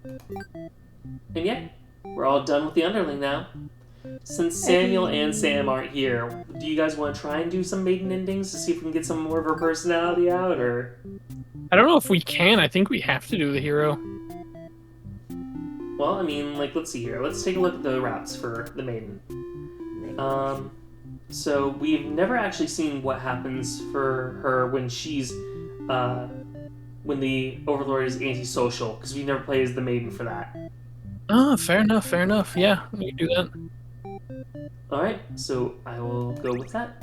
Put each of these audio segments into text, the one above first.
And yeah, we're all done with the underling now. Since Samuel and Sam aren't here, do you guys want to try and do some maiden endings to see if we can get some more of her personality out, or? I don't know if we can. I think we have to do the hero. Well, I mean, like, let's see here. Let's take a look at the routes for the maiden. So we've never actually seen what happens for her when she's, when the Overlord is antisocial, because we never played as the maiden for that. Oh, fair enough. Yeah, we can do that. Alright, so I will go with that.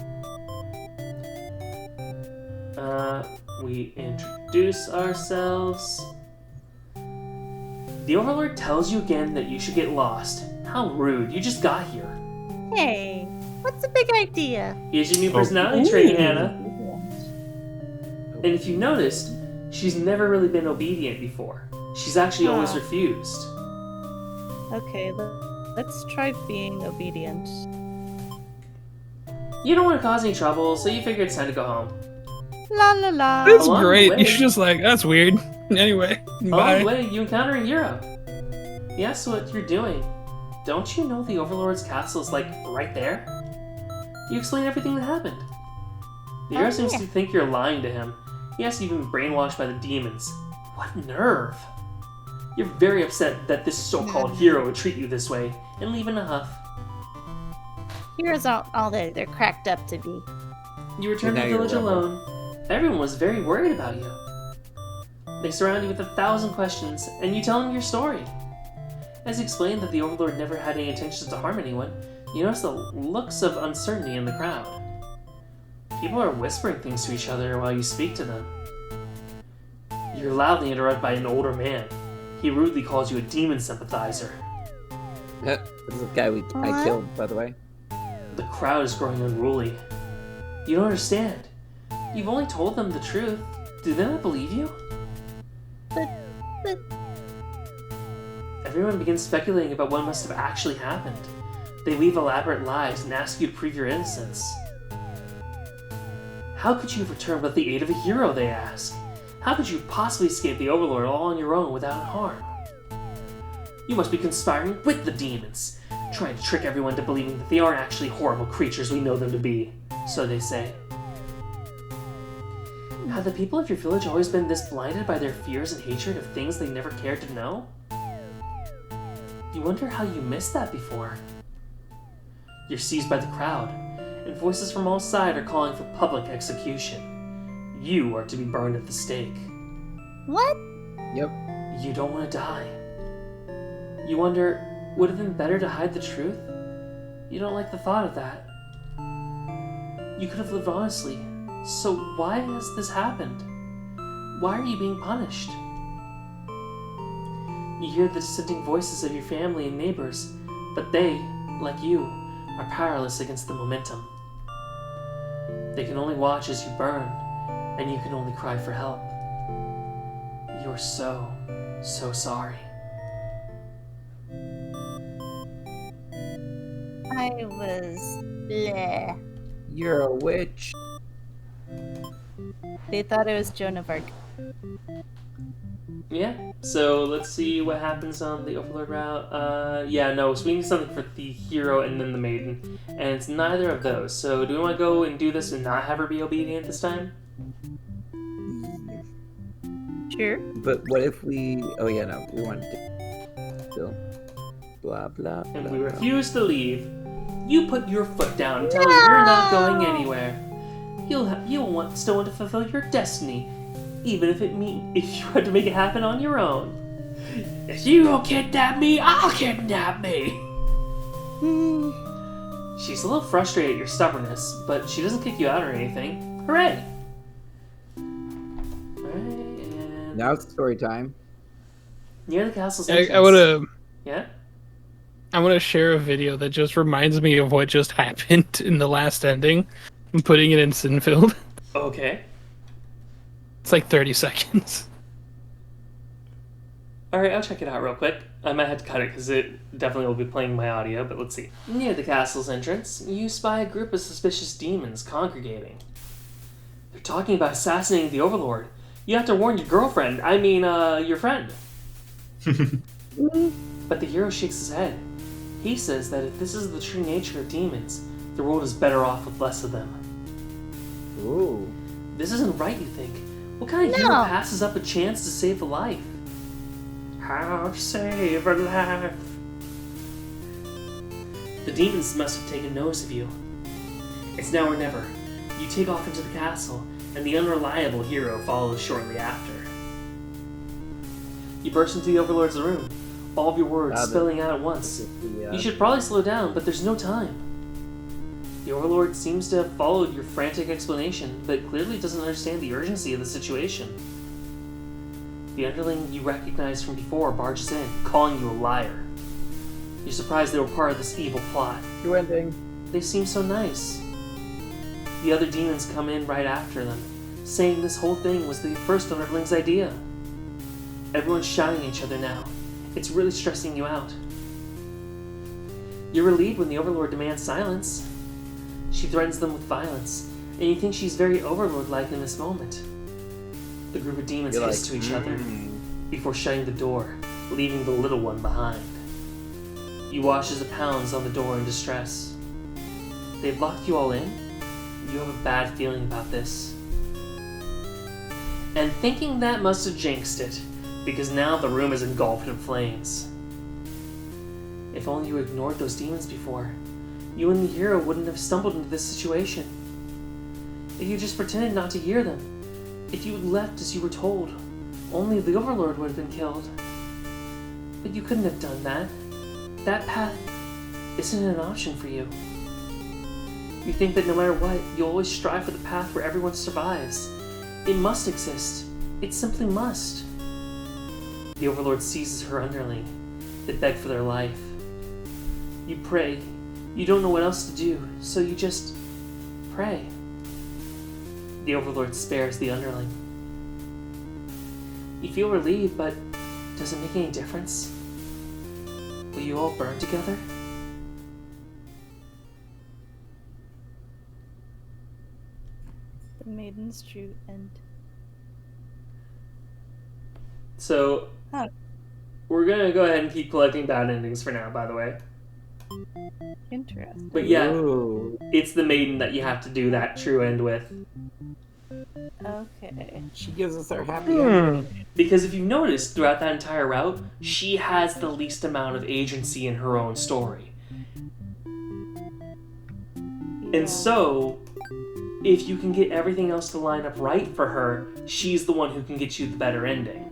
We introduce ourselves. The Overlord tells you again that you should get lost. How rude, you just got here. Hey, what's the big idea? Here's your new personality trait, Hannah. And if you noticed, she's never really been obedient before. She's actually always refused. Okay, let's try being obedient. You don't want to cause any trouble, so you figure it's time to go home. La la la. That's Along the great. way- You're just like, that's weird. Anyway, Along bye. the way, you encounter a hero. He asks what you're doing. Don't you know the Overlord's castle is, like, right there? You explain everything that happened. The hero seems to think you're lying to him. He has you've been brainwashed by the demons. What nerve! You're very upset that this so-called hero would treat you this way, and leave in a huff. Here's all they're cracked up to be. You return to Now the you're village a rebel. alone. Everyone was very worried about you. They surround you with 1,000 questions, and you tell them your story. As you explain that the Overlord never had any intentions to harm anyone, you notice the looks of uncertainty in the crowd. People are whispering things to each other while you speak to them. You're loudly interrupted by an older man. He rudely calls you a demon sympathizer. This is the guy I What? killed, by the way. The crowd is growing unruly. You don't understand. You've only told them the truth. Do they not believe you? But Everyone begins speculating about what must have actually happened. They weave elaborate lies and ask you to prove your innocence. How could you have returned without the aid of a hero, they ask? How could you possibly escape the Overlord all on your own without harm? You must be conspiring with the demons, trying to trick everyone to believing that they aren't actually horrible creatures we know them to be, so they say. Have the people of your village always been this blinded by their fears and hatred of things they never cared to know? You wonder how you missed that before. You're seized by the crowd, and voices from all sides are calling for public execution. You are to be burned at the stake. what? Yep. You don't want to die. You wonder, would it have been better to hide the truth? You don't like the thought of that. You could have lived honestly, so why has this happened? Why are you being punished? You hear the dissenting voices of your family and neighbors, but they, like you, are powerless against the momentum. They can only watch as you burn, and you can only cry for help. You're so sorry. I was bleh. You're a witch. They thought it was Joan of Arc. Yeah, so let's see what happens on the Overlord route. Yeah, no, so we need something for the hero and then the maiden. And it's neither of those. So do we want to go and do this and not have her be obedient this time? Sure. But what if we... Oh, yeah, no. We wanted to... Still. Blah, blah, blah. And we refuse to leave. You put your foot down and tell her you're not going anywhere. You'll still want to fulfill your destiny, even if if you had to make it happen on your own. If you don't kidnap me, I'll kidnap me. She's a little frustrated at your stubbornness, but she doesn't kick you out or anything. Hooray! Alright, and Now it's story time. near the castle's entrance. I Yeah? want to share a video that just reminds me of what just happened in the last ending. I'm putting it in Sinfield. Okay. It's like 30 seconds. Alright, I'll check it out real quick. I might have to cut it because it definitely will be playing my audio, but let's see. Near the castle's entrance, you spy a group of suspicious demons congregating. They're talking about assassinating the Overlord. You have to warn your girlfriend, your friend. But the hero shakes his head. He says that if this is the true nature of demons, the world is better off with less of them. Ooh. This isn't right, you think? What kind of hero passes up a chance to save a life? How to save a life? The demons must have taken notice of you. It's now or never. You take off into the castle, and the unreliable hero follows shortly after. You burst into the Overlord's room, all of your words spilling out at once. You should probably slow down, but there's no time. The Overlord seems to have followed your frantic explanation, but clearly doesn't understand the urgency of the situation. The underling you recognized from before barges in, calling you a liar. You're surprised they were part of this evil plot. True ending. They seem so nice. The other demons come in right after them, saying this whole thing was the first underling's idea. Everyone's shouting at each other now. It's really stressing you out. You're relieved when the Overlord demands silence. She threatens them with violence, and you think she's very Overlord-like in this moment. The group of demons hiss to each other before shutting the door, leaving the little one behind. You watch as it pounds on the door in distress. They've locked you all in? You have a bad feeling about this. And thinking that must have jinxed it, because now the room is engulfed in flames. If only you ignored those demons before, you and the hero wouldn't have stumbled into this situation. If you just pretended not to hear them, if you had left as you were told, only the Overlord would have been killed. But you couldn't have done that. That path isn't an option for you. You think that no matter what, you'll always strive for the path where everyone survives. It must exist. It simply must. The Overlord seizes her underling. They beg for their life. You pray. You don't know what else to do, so you just pray. The Overlord spares the underling. You feel relieved, but does it make any difference? Will you all burn together? The Maiden's true end. So, we're gonna go ahead and keep collecting bad endings for now, by the way. Interesting. But yeah, Ooh. it's the Maiden that you have to do that true end with. Okay. She gives us our happy ending. Because if you've noticed throughout that entire route, she has the least amount of agency in her own story. And so, if you can get everything else to line up right for her, she's the one who can get you the better ending.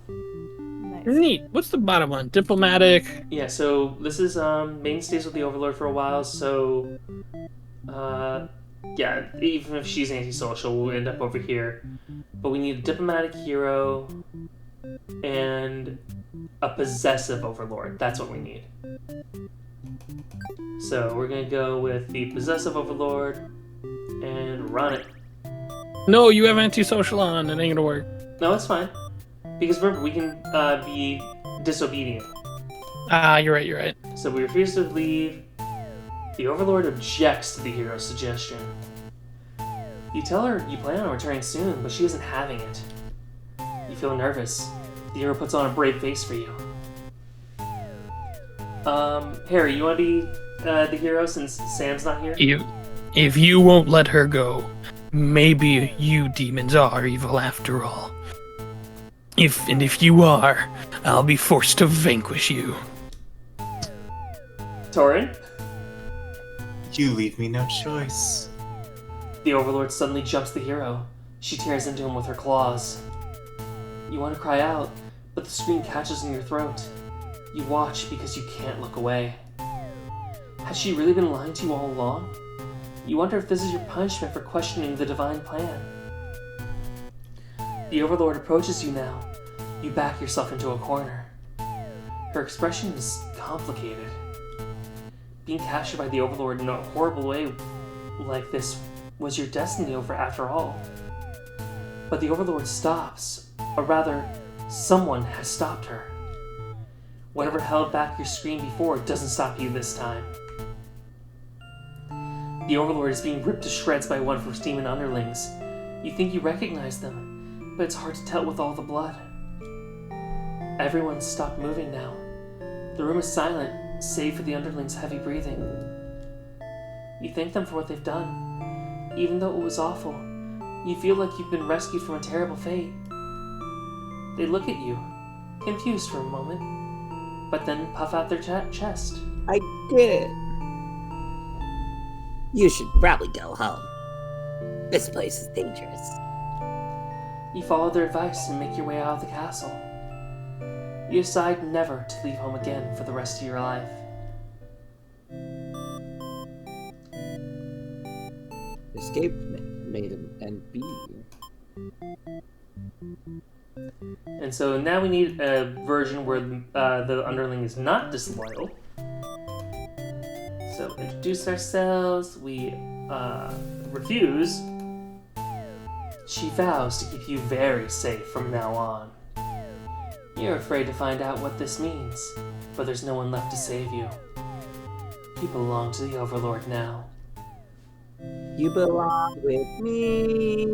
Nice. Neat. What's the bottom one? Diplomatic. Yeah, so this is Maiden stays with the Overlord for a while, so yeah, even if she's antisocial, we'll end up over here. But we need a diplomatic hero and a possessive Overlord. That's what we need. So we're gonna go with the possessive Overlord and run it. No, you have antisocial on. It ain't gonna work. No, it's fine. Because remember, we can be disobedient. Ah, you're right. You're right. So we refuse to leave. The Overlord objects to the hero's suggestion. You tell her you plan on returning soon, but she isn't having it. You feel nervous. The hero puts on a brave face for you. Harry, you want to be the hero since Sam's not here? If you won't let her go, maybe you demons are evil after all. If you are, I'll be forced to vanquish you. Torin? You leave me no choice. The Overlord suddenly jumps the hero. She tears into him with her claws. You want to cry out, but the scream catches in your throat. You watch because you can't look away. Has she really been lying to you all along? You wonder if this is your punishment for questioning the divine plan. The Overlord approaches you now. You back yourself into a corner. Her expression is complicated. Being captured by the Overlord in a horrible way like this was your destiny after all. But the Overlord stops, or rather, someone has stopped her. Whatever held back your scream before doesn't stop you this time. The Overlord is being ripped to shreds by one of her demon underlings. You think you recognize them, but it's hard to tell with all the blood. Everyone's stopped moving now. The room is silent, save for the underlings' heavy breathing. You thank them for what they've done. Even though it was awful, you feel like you've been rescued from a terrible fate. They look at you, confused for a moment, but then puff out their chest. I did it. You should probably go home. This place is dangerous. You follow their advice and make your way out of the castle. You decide never to leave home again for the rest of your life. Escape Maiden and B. And so now we need a version where the underling is not disloyal. So introduce ourselves, we refuse. She vows to keep you very safe from now on. You're afraid to find out what this means, but there's no one left to save you. You belong to the Overlord now. You belong with me.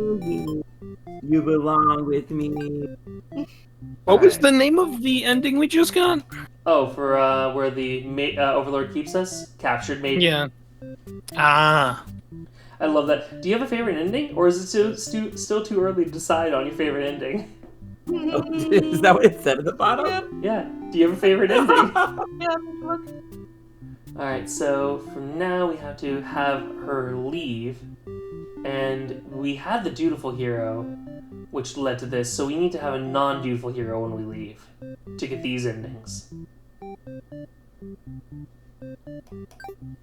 You belong with me. What was the name of the ending we just got? Oh, for where the Overlord keeps us? Captured Maiden. Yeah. Ah. I love that. Do you have a favorite ending? Or is it still too early to decide on your favorite ending? Oh, is that what it said at the bottom? Yeah. Do you have a favorite ending? Yeah, look. Alright, so for now we have to have her leave. And we had the dutiful hero, which led to this, so we need to have a non-dutiful hero when we leave to get these endings.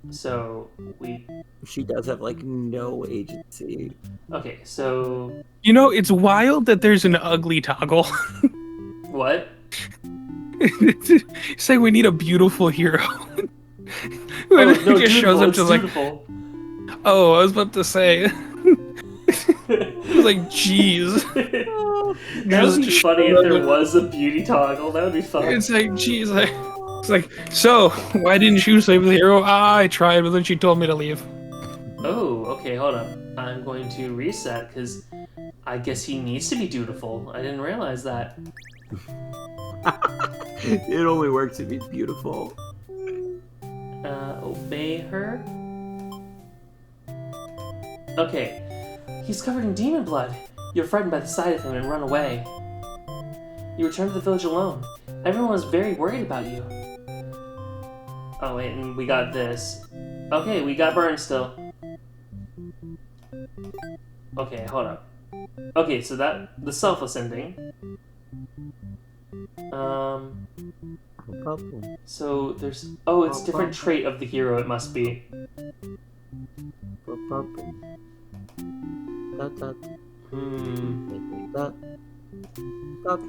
So She does have like no agency. okay, so You know, it's wild that there's an ugly toggle. what? Say we need a beautiful hero. Oh, When no, it just shows up it's to like, dutiful. oh, I was about to say. I was like, jeez. That would be Just funny if show there up. was a beauty toggle. That would be fun. It's like, jeez. It's like, so, why didn't you save the hero? I tried, but then she told me to leave. Oh, okay, hold up. I'm going to reset because I guess he needs to be dutiful. I didn't realize that. It only works if he's beautiful. Obey her. Okay. He's covered in demon blood. You're frightened by the sight of him and run away. You return to the village alone. Everyone was very worried about you. Oh wait, and we got this. Okay, we got burned still. Okay, hold up. Okay, so the selfless ending. So there's it's different trait of the hero. It must be.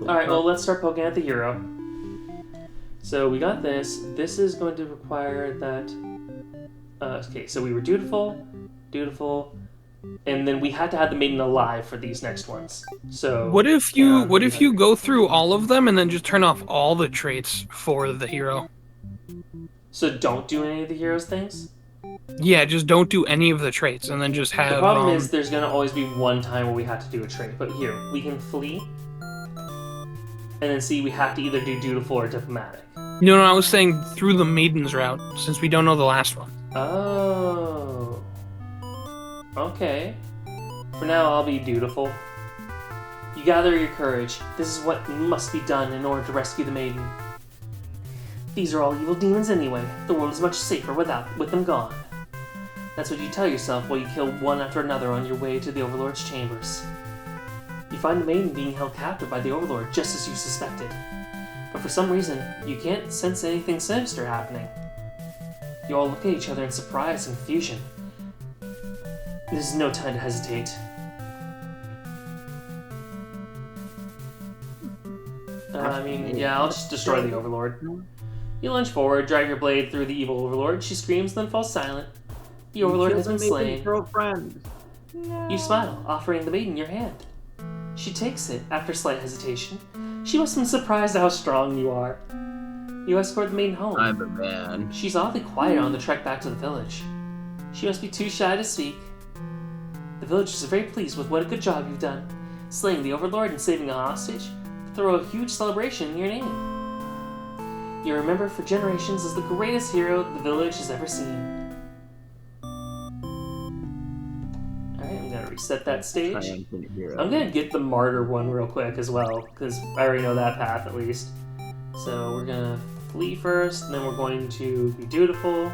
Alright, well, let's start poking at the hero. So we got this. This is going to require that... okay, so we were dutiful, and then we had to have the maiden alive for these next ones. So... What if you go through all of them and then just turn off all the traits for the hero? So don't do any of the hero's things? Yeah, just don't do any of the traits and then just have... The problem is there's going to always be one time where we have to do a trait. But here, we can flee. And then see, we have to either do dutiful or diplomatic. No, I was saying through the maiden's route, since we don't know the last one. Oh. Okay. For now, I'll be dutiful. You gather your courage. This is what must be done in order to rescue the maiden. These are all evil demons anyway. The world is much safer with them gone. That's what you tell yourself while you kill one after another on your way to the Overlord's chambers. You find the maiden being held captive by the Overlord just as you suspected. But for some reason, you can't sense anything sinister happening. You all look at each other in surprise and confusion. This is no time to hesitate. I'll just destroy the Overlord. You lunge forward, drive your blade through the evil Overlord. She screams, then falls silent. The Overlord has been slain. Girlfriend. You smile, offering the maiden your hand. She takes it, after slight hesitation. She must have been surprised at how strong you are. You escort the maiden home. I'm a man. She's oddly quiet on the trek back to the village. She must be too shy to speak. The villagers are very pleased with what a good job you've done. slaying the Overlord and saving a hostage, throw a huge celebration in your name. You're remembered for generations as the greatest hero the village has ever seen. Alright, I'm gonna reset that stage. Triumphant hero. I'm gonna get the martyr one real quick as well, because I already know that path at least. So we're gonna flee first, and then we're going to be dutiful,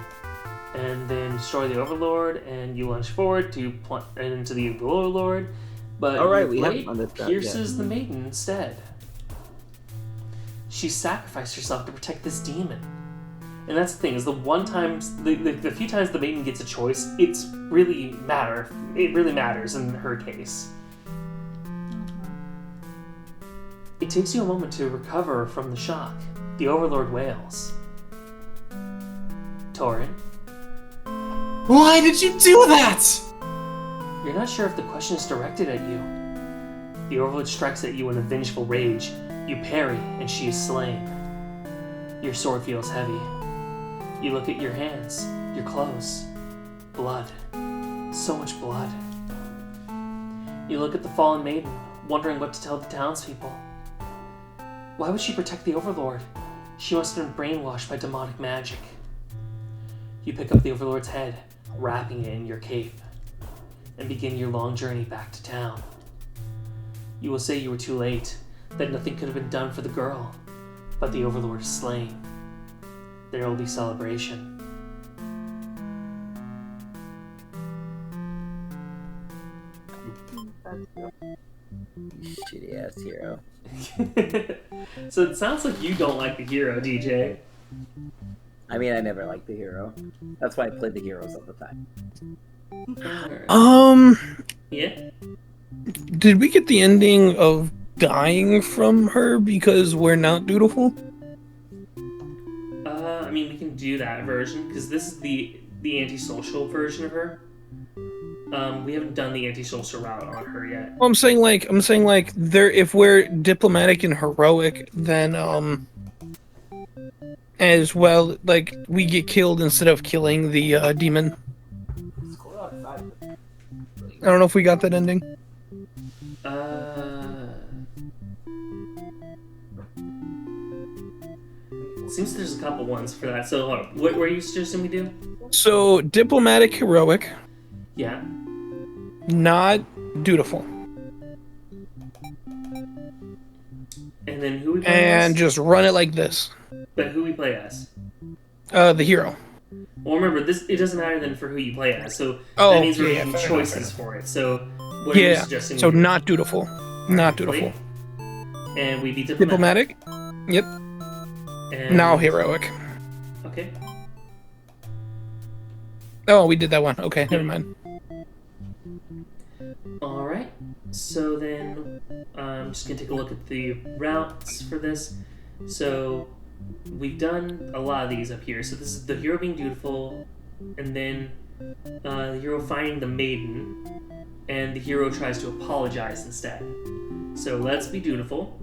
and then destroy the Overlord, and you lunge forward to plunge into the Overlord, but All right, your we blade haven't done this pierces the Maiden instead. She sacrificed herself to protect this demon. And that's the thing, is the few times the Maiden gets a choice, it really matters in her case. It takes you a moment to recover from the shock. The Overlord wails. Torin, Why did you do that? you're not sure if the question is directed at you. The Overlord strikes at you in a vengeful rage. You parry, and she is slain. Your sword feels heavy. You look at your hands, your clothes. Blood. So much blood. You look at the fallen maiden, wondering what to tell the townspeople. Why would she protect the Overlord? She must have been brainwashed by demonic magic. You pick up the Overlord's head, wrapping it in your cape, and begin your long journey back to town. You will say you were too late, that nothing could have been done for the girl, but the Overlord is slain. There will be celebration. Shitty ass hero. So it sounds like you don't like the hero, DJ. I mean, I never liked the hero. That's why I played the heroes all the time. Yeah? Did we get the ending of dying from her because we're not dutiful? I mean, we can do that version, because this is the antisocial version of her. We haven't done the antisocial route on her yet. Well, I'm saying like there. If we're diplomatic and heroic, then as well, like we get killed instead of killing the demon. I don't know if we got that ending. Seems there's a couple ones for that. So, what were you suggesting we do? So diplomatic, heroic, Yeah. not dutiful, And then who we play and as? just run it like this. But who we play as? The hero. Well, remember, it doesn't matter then for who you play as. So Oh, that means we're yeah, making fair choices enough. for it. So what are you Yeah. suggesting? So we do? not dutiful. Not dutiful. And we be diplomatic. Yep. And... Now heroic. Okay. Oh, we did that one. Okay, never mind. Alright, so then I'm just going to take a look at the routes for this. So we've done a lot of these up here. So this is the hero being dutiful, and then the hero finding the maiden, and the hero tries to apologize instead. So let's be dutiful.